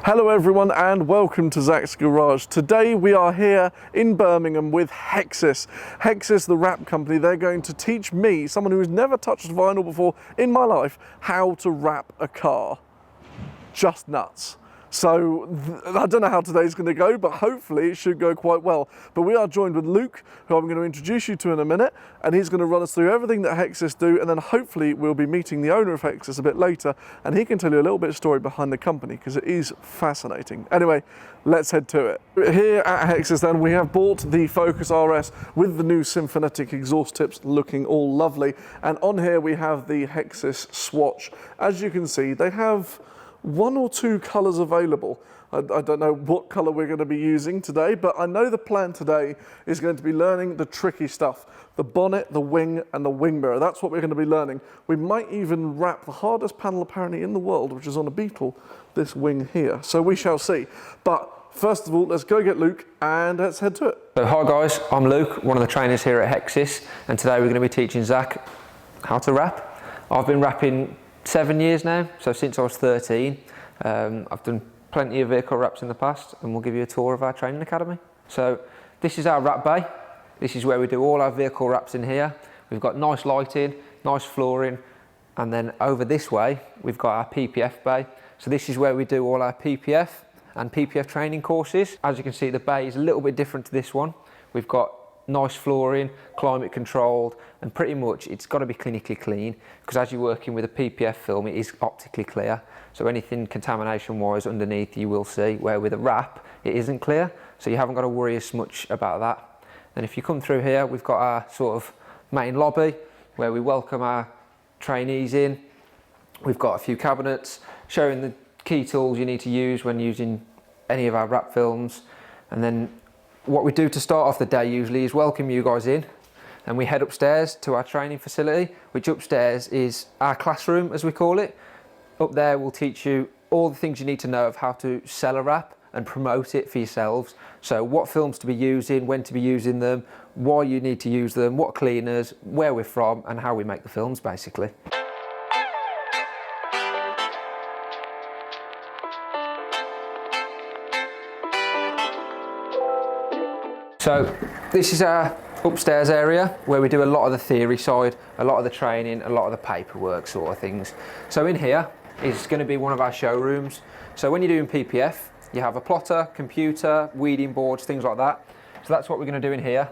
Hello everyone and welcome to Zach's Garage. Today we are here in Birmingham with Hexis. Hexis, the wrap company, they're going to teach me, someone who has never touched vinyl before in my life, how to wrap a car. Just nuts. So I don't know how today's going to go, but hopefully it should go quite well. But we are joined with Luke, who I'm going to introduce you to in a minute, and he's going to run us through everything that Hexis do, and then hopefully we'll be meeting the owner of Hexis a bit later, and he can tell you a little bit of story behind the company, because it is fascinating. Anyway, let's head to it. Here at Hexis then, we have bought the Focus RS with the new symphonetic exhaust tips looking all lovely, and on here we have the Hexis swatch. As you can see, they have one or two colours available. I don't know what colour we're going to be using today, but I know the plan today is going to be learning the tricky stuff. The bonnet, the wing and the wing mirror. That's what we're going to be learning. We might even wrap the hardest panel apparently in the world, which is on a Beetle, this wing here. So we shall see. But first of all, let's go get Luke and let's head to it. So hi guys, I'm Luke, one of the trainers here at Hexis, and today we're going to be teaching Zach how to wrap. I've been wrapping 7 years now, so since I was 13. I've done plenty of vehicle wraps in the past, and we'll give you a tour of our training academy. So this is our wrap bay. This is where we do all our vehicle wraps in here. We've got nice lighting, nice flooring, and then over this way we've got our PPF bay. So this is where we do all our PPF and PPF training courses. As you can see, the bay is a little bit different to this one. We've got nice flooring, climate controlled, and pretty much it's got to be clinically clean, because as you're working with a PPF film it is optically clear, so anything contamination wise underneath you will see, where with a wrap it isn't clear, so you haven't got to worry as much about that. And if you come through here, we've got our sort of main lobby where we welcome our trainees in. We've got a few cabinets showing the key tools you need to use when using any of our wrap films, and then what we do to start off the day usually is welcome you guys in, and we head upstairs to our training facility, which upstairs is our classroom as we call it. Up there we'll teach you all the things you need to know of how to sell a wrap and promote it for yourselves. So what films to be using, when to be using them, why you need to use them, what cleaners, where we're from and how we make the films basically. So this is our upstairs area where we do a lot of the theory side, a lot of the training, a lot of the paperwork sort of things. So in here is going to be one of our showrooms. So when you're doing PPF, you have a plotter, computer, weeding boards, things like that. So that's what we're going to do in here.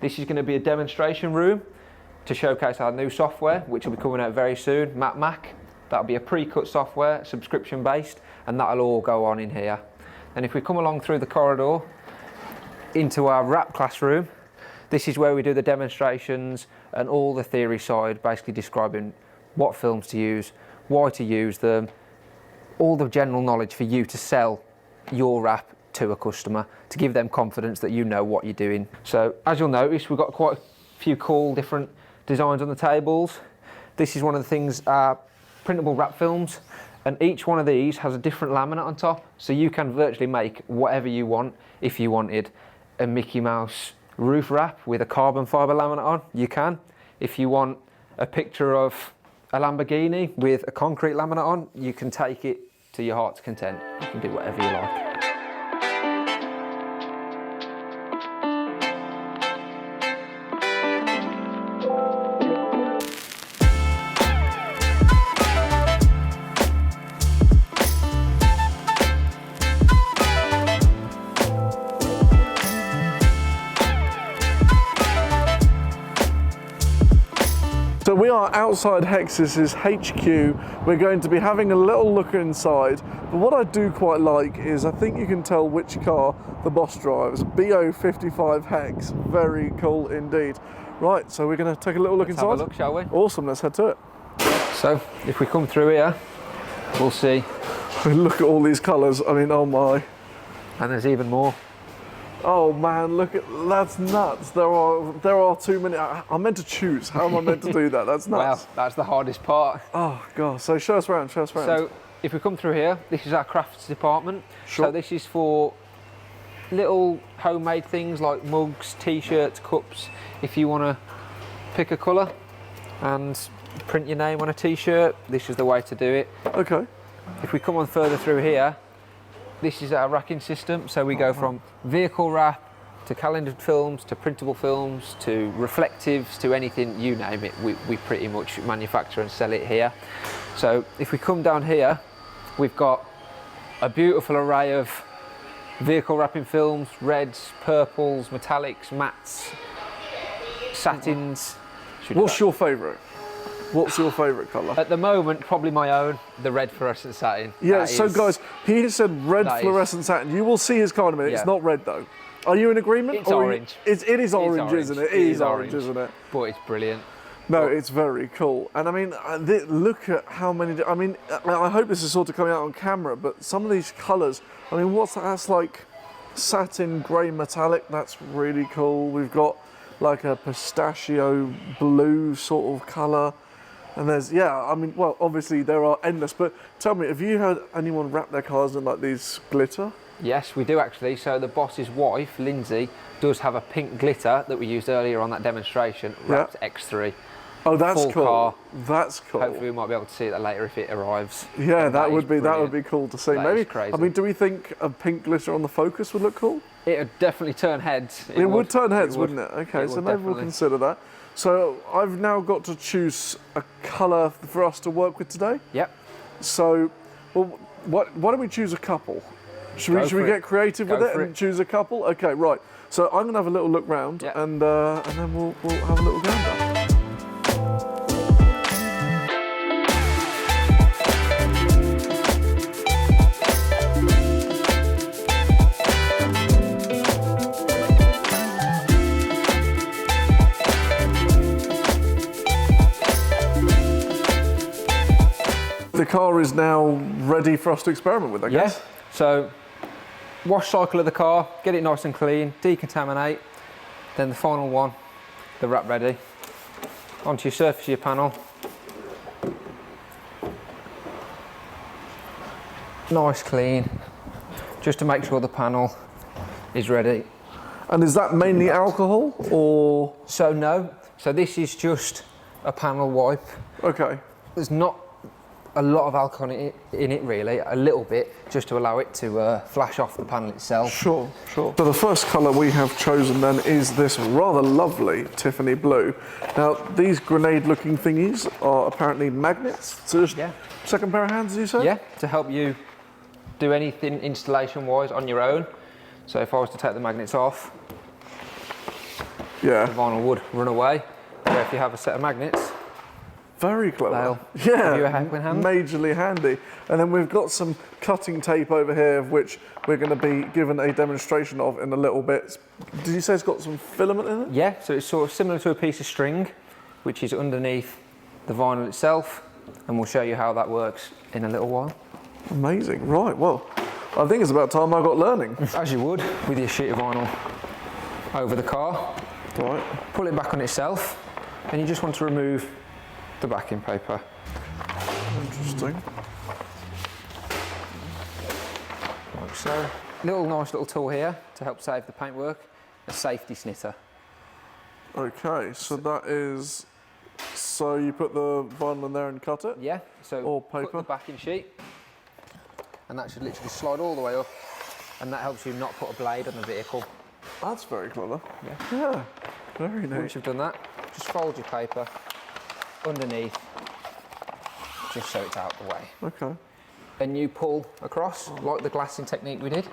This is going to be a demonstration room to showcase our new software, which will be coming out very soon, Mac. That'll be a pre-cut software, subscription based, and that'll all go on in here. And if we come along through the corridor into our wrap classroom, this is where we do the demonstrations and all the theory side, basically describing what films to use, why to use them, all the general knowledge for you to sell your wrap to a customer, to give them confidence that you know what you're doing. So as you'll notice, we've got quite a few cool different designs on the tables. This is one of the things, printable wrap films, and each one of these has a different laminate on top, so you can virtually make whatever you want. If you wanted a Mickey Mouse roof wrap with a carbon fibre laminate on, you can. If you want a picture of a Lamborghini with a concrete laminate on, you can take it to your heart's content. You can do whatever you like. So we are outside Hexis's HQ. We're going to be having a little look inside. But what I do quite like is I think you can tell which car the boss drives. BO55 Hex. Very cool indeed. Right, so we're going to take a little look inside. Have a look, shall we? Awesome, let's head to it. So if we come through here, we'll see. Look at all these colours. I mean, oh my. And there's even more. Oh man, look at, that's nuts. There are too many. I'm meant to choose. How am I meant to do that? That's nuts. Well, that's the hardest part. Oh god, so show us around, So if we come through here, this is our crafts department. Sure. So this is for little homemade things like mugs, t-shirts, cups. If you want to pick a colour and print your name on a t-shirt, this is the way to do it. Okay. If we come on further through here, this is our racking system. So we go from vehicle wrap to calendared films to printable films to reflectives to anything, you name it, we pretty much manufacture and sell it here. So if we come down here, we've got a beautiful array of vehicle wrapping films, reds, purples, metallics, mattes, satins. What's your favourite? What's your favourite colour? At the moment, probably my own, the red fluorescent satin. Yeah, so guys, he said red fluorescent satin. You will see his card in a minute. Yeah. It's not red though. Are you in agreement? It's orange. It is orange, isn't it? It is orange, isn't it? But it's brilliant. No, it's very cool. And I mean, look at how many, I mean, I hope this is sort of coming out on camera, but some of these colours, I mean, what's that? That's like satin grey metallic. That's really cool. We've got like a pistachio blue sort of colour. And there's, yeah, I mean, well, obviously there are endless, but tell me, have you had anyone wrap their cars in like these glitter? Yes, we do actually. So the boss's wife, Lindsay, does have a pink glitter that we used earlier on that demonstration, wrapped X3. Oh, that's full cool. Car. That's cool. Hopefully we might be able to see that later if it arrives. Yeah, that would be cool to see. That Maybe. is crazy. I mean, do we think a pink glitter on the Focus would look cool? It would definitely turn heads. It would turn heads, wouldn't it? Okay, so maybe we'll consider that. So I've now got to choose a colour for us to work with today. Yep. So, well, why don't we choose a couple? Should we get creative with it and choose a couple? Okay, right. So I'm gonna have a little look round, and then we'll have a little gander. The car is now ready for us to experiment with, I guess. Yeah. So, wash cycle of the car, get it nice and clean, decontaminate, then the final one, the wrap ready. Onto your surface of your panel. Nice clean, just to make sure the panel is ready. And is that mainly alcohol or? So no, so this is just a panel wipe. Okay. There's not a lot of alcohol in it really, a little bit, just to allow it to flash off the panel itself. Sure, sure. So the first colour we have chosen then is this rather lovely Tiffany blue. Now these grenade looking thingies are apparently magnets. So just second pair of hands, as you said? Yeah, to help you do anything installation wise on your own. So if I was to take the magnets off, the vinyl would run away. Where if you have a set of magnets, very clever. Yeah, give you a helping hand. Majorly handy. And then we've got some cutting tape over here, of which we're going to be given a demonstration of in a little bit. Did you say it's got some filament in it? Yeah, so it's sort of similar to a piece of string, which is underneath the vinyl itself, and we'll show you how that works in a little while. Amazing. Right, well, I think it's about time I got learning. As you would with your sheet of vinyl over the car. Right. Pull it back on itself, and you just want to remove the backing paper. Interesting. Like so. Nice little tool here to help save the paintwork, a safety snitter. Okay, so that is, so you put the vinyl in there and cut it? Yeah, so or paper. Put the backing sheet, and that should literally slide all the way up, and that helps you not put a blade on the vehicle. That's very clever. Yeah, very neat. Once you've done that, just fold your paper underneath, just so it's out the way. Okay. Then you pull across, like the glassing technique we did,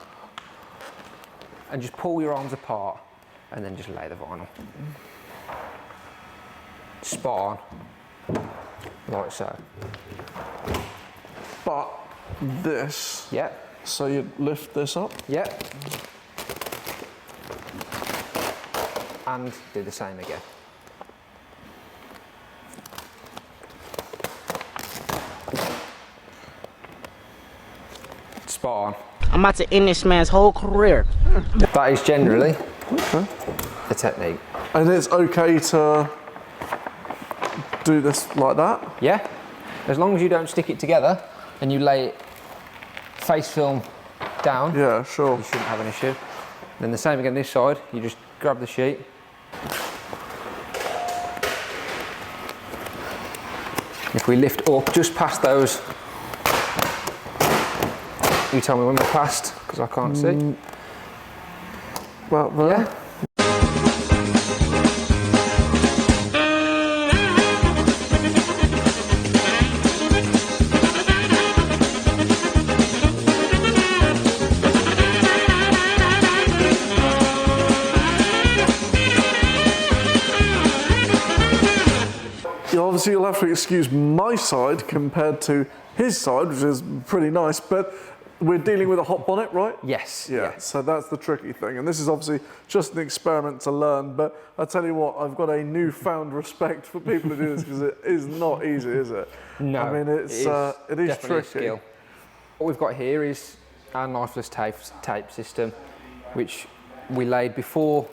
and just pull your arms apart, and then just lay the vinyl. Spot on, like so. But this, so you lift this up? And do the same again. Spot on. I'm about to end this man's whole career. That is generally the technique. And it's okay to do this like that? Yeah, as long as you don't stick it together and you lay it face film down. Yeah, sure. You shouldn't have an issue. Then the same again this side, you just grab the sheet. If we lift up just past those, you tell me when we're past. because I can't see. Well, there. Yeah. Obviously, you'll have to excuse my side compared to his side, which is pretty nice, but we're dealing with a hot bonnet, right? Yes. Yeah, so that's the tricky thing. And this is obviously just an experiment to learn, but I tell you what, I've got a newfound respect for people who do this because it is not easy, is it? No, I mean, it is definitely tricky. a skill. What we've got here is our knifeless tape system, which we laid before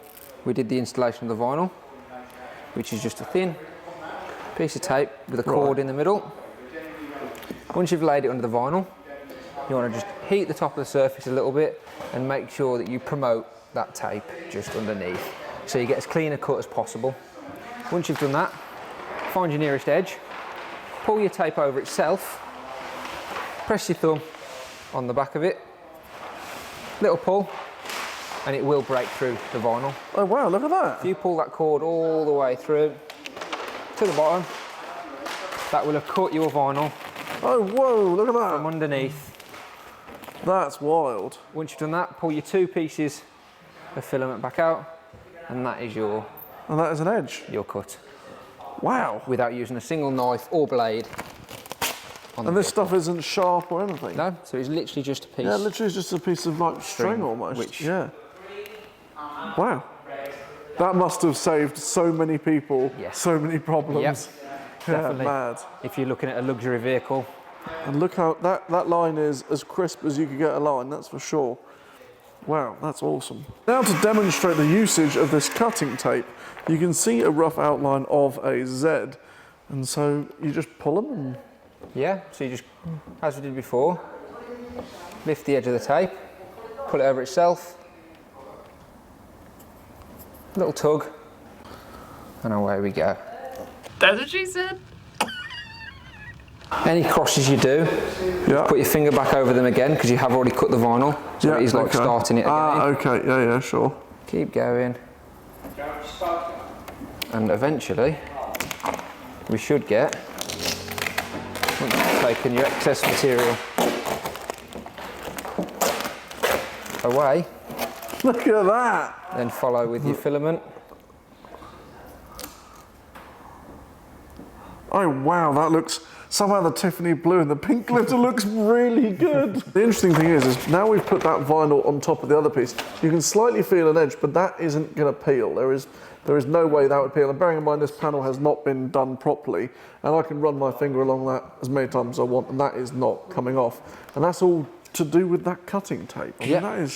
we did the installation of the vinyl, which is just a thin piece of tape with a cord in the middle. Once you've laid it under the vinyl, you want to just heat the top of the surface a little bit and make sure that you promote that tape just underneath, so you get as clean a cut as possible. Once you've done that, find your nearest edge, pull your tape over itself, press your thumb on the back of it, little pull, and it will break through the vinyl. Oh wow, look at that. If you pull that cord all the way through to the bottom, that will have cut your vinyl Oh whoa, look at from that. underneath. That's wild. Once you've done that, pull your 2 pieces of filament back out, and that is your And that is an edge. cut, Wow. without using a single knife or blade on And the this stuff isn't sharp or anything? No, so it's literally just a piece. Yeah, literally it's just a piece of like string almost. Yeah. Wow. That must have saved so many people, Yes. so many problems. Yep, Yeah, definitely. mad. If you're looking at a luxury vehicle. And look how that line is as crisp as you could get a line, that's for sure. Wow, that's awesome. Now to demonstrate the usage of this cutting tape, you can see a rough outline of a Z. And so you just pull them and Yeah, so you just, as we did before, lift the edge of the tape, pull it over itself, little tug, and away we go. That's what she said. Any crosses you do, yeah. put your finger back over them again, because you have already cut the vinyl, so it is like okay. starting it again. Ah, okay, yeah, sure. Keep going, and eventually we should get, once you've taken your excess material away, Look at that. then follow with your filament. Oh wow, that looks, somehow the Tiffany blue and the pink glitter looks really good. The interesting thing is now we've put that vinyl on top of the other piece, you can slightly feel an edge, but that isn't gonna peel. There is no way that would peel. And bearing in mind this panel has not been done properly, and I can run my finger along that as many times as I want, and that is not coming off. And that's all to do with that cutting tape. I mean,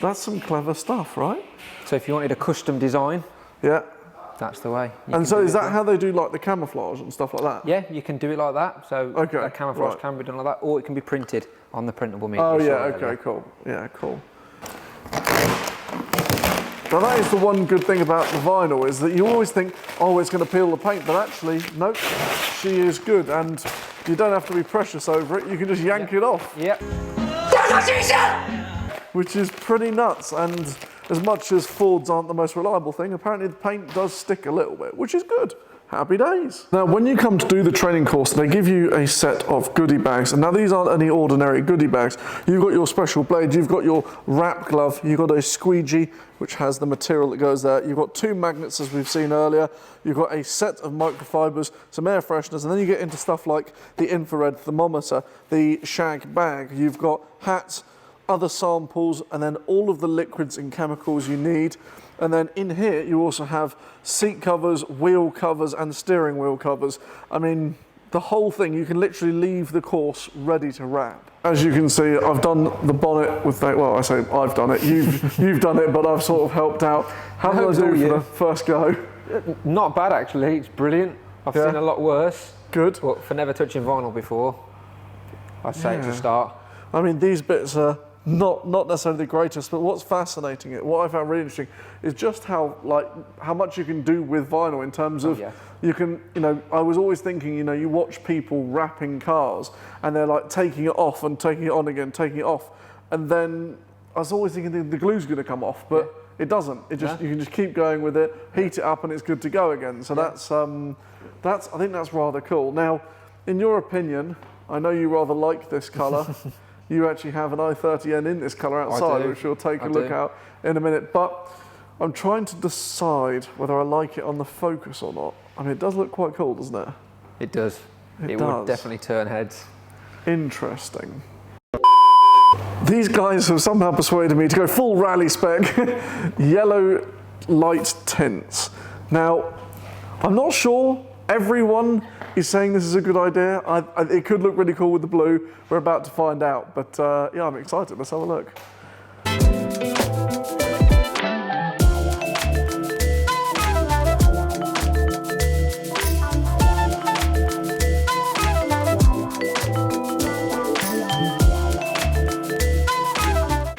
that's some clever stuff, right? So if you wanted a custom design, Yeah. that's the way. And so is that how they do like the camouflage and stuff like that? Yeah, you can do it like that. So Okay, that camouflage right. can be done like that, or it can be printed on the printable media. Oh you saw yeah, earlier. okay, cool. Yeah, cool. Now that is the one good thing about the vinyl, is that you always think, oh, it's going to peel the paint, but actually, nope, she is good, and you don't have to be precious over it, you can just yank it off. Yep. Which is pretty nuts, and as much as Fords aren't the most reliable thing, apparently the paint does stick a little bit, which is good. Happy days. Now, when you come to do the training course, they give you a set of goodie bags. And now these aren't any ordinary goodie bags. You've got your special blade, you've got your wrap glove, you've got a squeegee, which has the material that goes there. You've got 2 magnets, as we've seen earlier. You've got a set of microfibers, some air fresheners, and then you get into stuff like the infrared thermometer, the shag bag. You've got hats, other samples, and then all of the liquids and chemicals you need. And then in here, you also have seat covers, wheel covers, and steering wheel covers. I mean, the whole thing, you can literally leave the course ready to wrap. As you can see, I've done the bonnet with that, well, I say I've done it, you've done it, but I've sort of helped out. How did I do for the first go? Not bad actually, it's brilliant. I've seen a lot worse. Good. But for never touching vinyl before, I'd say it's a start. I mean, these bits are not necessarily the greatest, but what's fascinating, what I found really interesting, is just how much you can do with vinyl in terms of, you can, I was always thinking, you watch people wrapping cars and they're like taking it off and taking it on again, taking it off. And then was always thinking the glue's going to come off, but it doesn't. It just you can just keep going with it, heat it up, and it's good to go again. So that's I think that's rather cool. Now, in your opinion, I know you rather like this colour. You actually have an i30N in this colour outside, which we'll take a look at in a minute. But I'm trying to decide whether I like it on the Focus or not. I mean, it does look quite cool, doesn't it? It does. It would definitely turn heads. Interesting. These guys have somehow persuaded me to go full rally spec yellow light tints. Now, I'm not sure everyone is saying this is a good idea. It could look really cool with the blue. We're about to find out, but yeah, I'm excited. Let's have a look.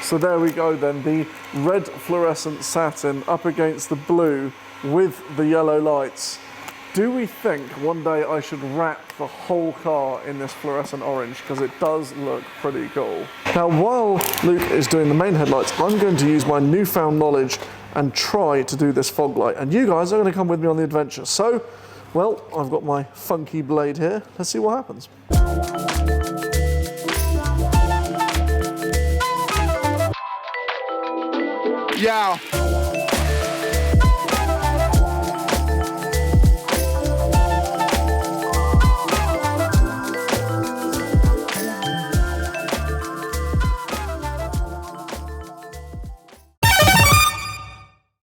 So there we go then, the red fluorescent satin up against the blue with the yellow lights. Do we think one day I should wrap the whole car in this fluorescent orange? Because it does look pretty cool. Now, while Luke is doing the main headlights, I'm going to use my newfound knowledge and try to do this fog light. And you guys are going to come with me on the adventure. So, well, I've got my funky blade here. Let's see what happens. Yeah.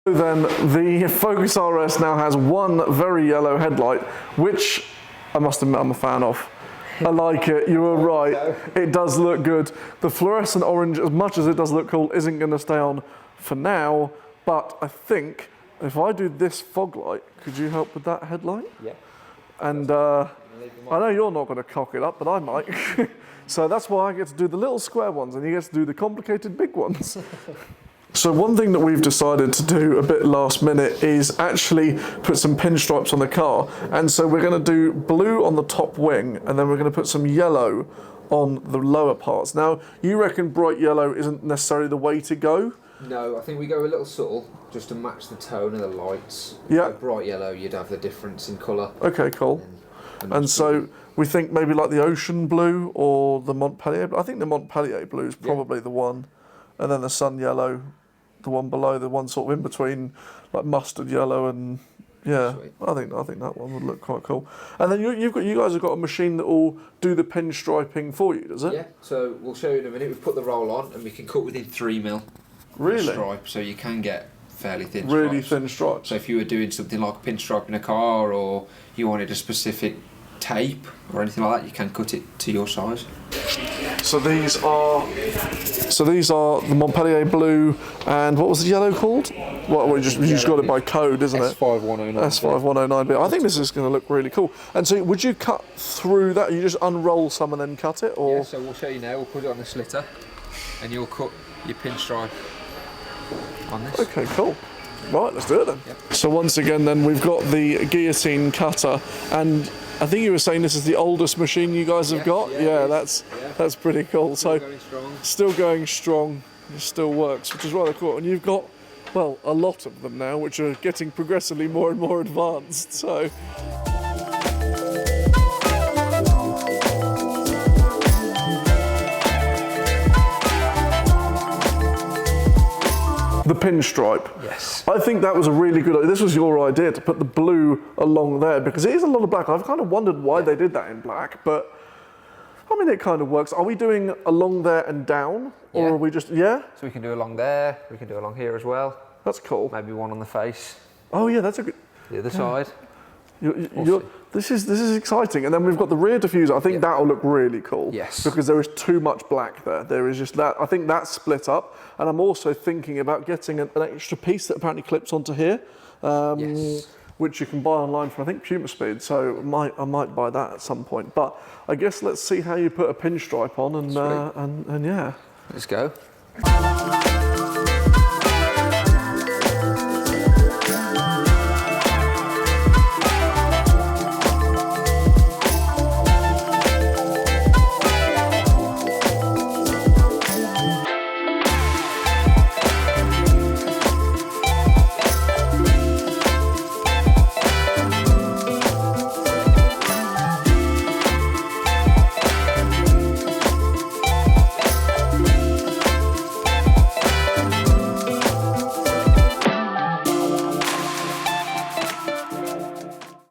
Then the Focus RS now has one very yellow headlight, which I must admit I'm a fan of. I like it, you were right. It does look good. The fluorescent orange, as much as it does look cool, isn't going to stay on for now, but I think if I do this fog light, could you help with that headlight? Yeah. And I know you're not going to cock it up, but I might. So that's why I get to do the little square ones and you get to do the complicated big ones. So one thing that we've decided to do a bit last minute is actually put some pinstripes on the car. And so we're going to do blue on the top wing and then we're going to put some yellow on the lower parts. Now, you reckon bright yellow isn't necessarily the way to go? No, I think we go a little subtle just to match the tone of the lights. Yeah. So bright yellow, you'd have the difference in colour. Okay, cool. And so we think maybe like the ocean blue or the Montpellier. I think the Montpellier blue is probably the one. And then the sun yellow, the one below, the one sort of in between, like mustard yellow and yeah. Sweet. I think that one would look quite cool. And then you guys have got a machine that will do the pinstriping for you, does it? Yeah. So we'll show you in a minute. We've put the roll on and we can cut within 3mm. Really? Stripe, so you can get fairly thin stripes. Really thin stripes. So if you were doing something like a pinstripe in a car or you wanted a specific tape or anything like that, you can cut it to your size. So these are the Montpellier blue and what was the yellow called? Well, we just got it by code, isn't it? S5109. S5109B. I think this is going to look really cool. And so would you cut through that? You just unroll some and then cut it? Or? Yeah, so we'll show you now. We'll put it on the slitter and you'll cut your pinstripe on this. Okay, cool. Right, let's do it then. Yep. So once again then we've got the guillotine cutter and I think you were saying this is the oldest machine you guys have got? Yeah, that's pretty cool. Still So going strong. still going strong, it still works, which is rather cool. And you've got, well, a lot of them now, which are getting progressively more and more advanced. So the pinstripe. Yes. I think that was a really good idea. This was your idea to put the blue along there because it is a lot of black. I've kind of wondered why they did that in black, but I mean, it kind of works. Are we doing along there and down? Or are we just, So we can do along there, we can do along here as well. That's cool. Maybe one on the face, Oh yeah, that's a good, the other side. this is exciting. And then we've got the rear diffuser. I think that'll look really cool. Yes. Because there is too much black there. There is just that. I think that's split up. And I'm also thinking about getting an extra piece that apparently clips onto here. Yes. Which you can buy online for, I think, Puma Speed. So I might buy that at some point. But I guess let's see how you put a pinstripe on and yeah. Let's go.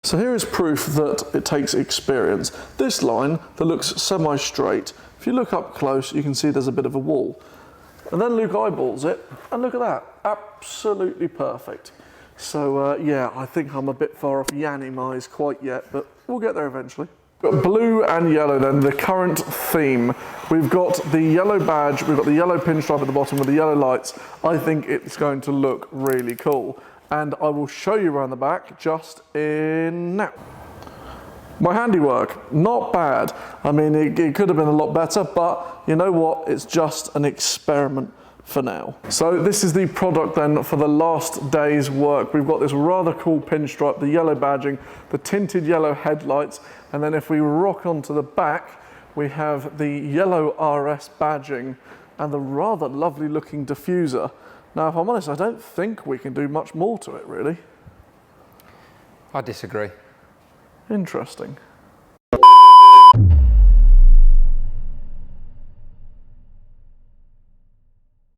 So here is proof that it takes experience. This line that looks semi-straight, if you look up close, you can see there's a bit of a wall. And then Luke eyeballs it, and look at that, absolutely perfect. So yeah, I think I'm a bit far off Yanni-mize quite yet, but we'll get there eventually. Got blue and yellow then, the current theme. We've got the yellow badge, we've got the yellow pinstripe at the bottom with the yellow lights. I think it's going to look really cool. And I will show you around the back just in now. My handiwork, not bad. I mean, it could have been a lot better, but you know what? It's just an experiment for now. So this is the product then for the last day's work. We've got this rather cool pinstripe, the yellow badging, the tinted yellow headlights, and then if we rock onto the back, we have the yellow RS badging and the rather lovely looking diffuser. Now, if I'm honest, I don't think we can do much more to it, really. I disagree. Interesting.